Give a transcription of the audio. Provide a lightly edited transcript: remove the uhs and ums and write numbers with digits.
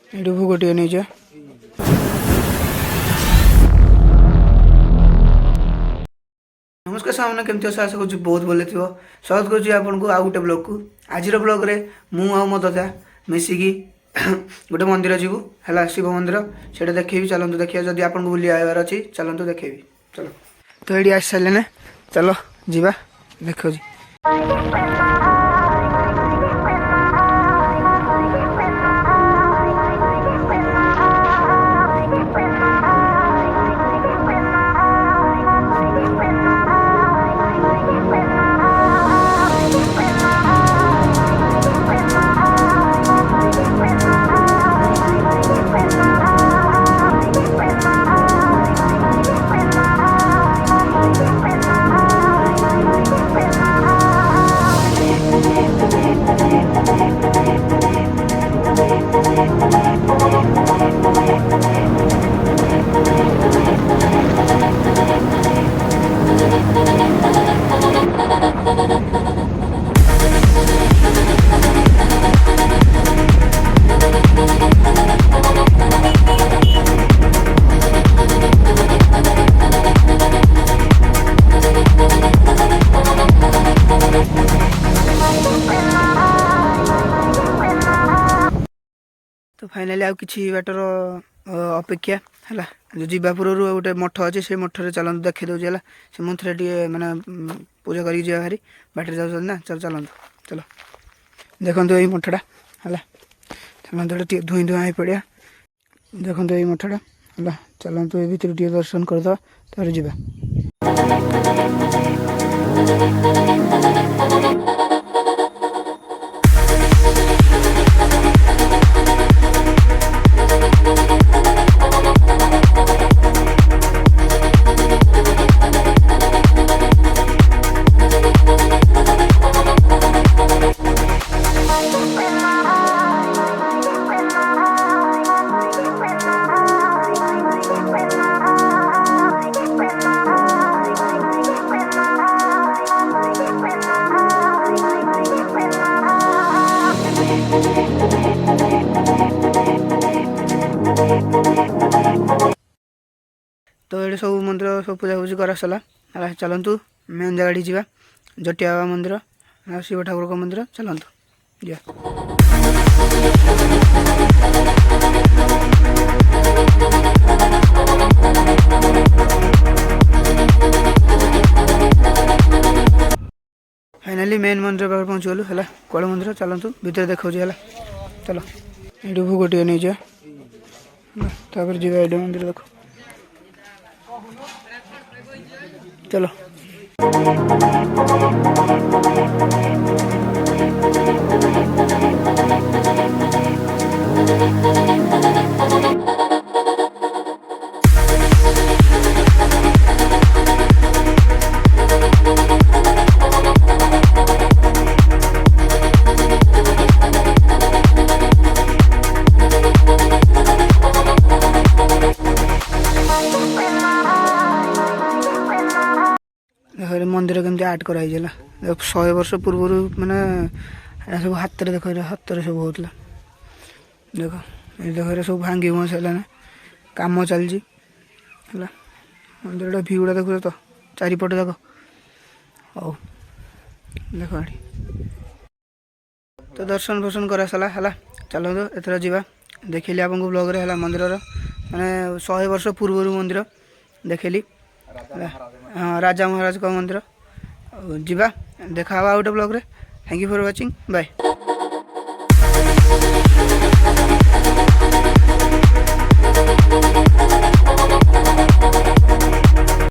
ଏଇଠୁ ଭୋଗଟିଏ ନେଇଯା। ନମସ୍କାର ସାଙ୍ଗମାନେ, କେମିତି ଅଛ? ଆଶା କରୁଛି ବହୁତ ଭଲ ଥିବ। ସ୍ୱାଗତ କରୁଛି ଆପଣଙ୍କୁ ଆଉ ଗୋଟେ ବ୍ଲଗ୍କୁ। ଆଜିର ବ୍ଲଗ୍ରେ ମୁଁ ଆଉ ମୋ ଦାଦା ମିଶିକି ଗୋଟେ ମନ୍ଦିର ଯିବୁ ହେଲା, ଶିବ ମନ୍ଦିର। ସେଇଟା ଦେଖେଇବି, ଚାଲନ୍ତୁ ଦେଖିବା। ଯଦି ଆପଣଙ୍କୁ ବୁଲିବାର ଅଛି ଚାଲନ୍ତୁ ଦେଖେଇବି, ଚାଲ। ତ ଏଇଠି ଆସିସାରିଲେଣି, ଚାଲ ଯିବା ଦେଖାଉଛି। तो फाइनाली आउ किछि बाटर अपेक्षा है जीवा पूर्व गोटे मठ अच्छे से मठे चलते देखी दूसरी है से मंथरे टे मैंने पूजा कर भारी बाटर जाऊँ ना। चल चलते चलो देखो यही मठटा है, चलते धुई धुआ ही पड़ा। देखो यही मठटा है, चलते ये भर टे दर्शन करदे तर जा। तो ये सब मंदिर सब पूजा पूजी कर सारा, चलतु मेन जगह जा जटिया बाबा मंदिर, शिव ठाकुर का मंदिर, चलतु जा। फाइनाली मेन मंदिर पाखे पहुँचगलु है, कल मंदिर। चलतु भीतर देखा है, चलो ये भोग टे नहीं जा जा मंदिर देख, चलो। मंदिर केमती आर्ट कराई 100 वर्ष पूर्व माने सब हाथ में देख हाथ में सब होता। देख ये देख सब भांगी भुआ सारे कम चलती है। मंदिर भ्यूटा देखो तो चारिपटे देख हौ देख ये तो दर्शन फर्शन करा सारा है। चलते एथर जा देखिली आपको ब्लॉग रे है मंदिर माने 100 वर्ष पूर्व मंदिर देखिली। हाँ राजा महाराज का मंदिर जीवा देखा गोटे ब्लॉग रे। Thank you for watching, bye.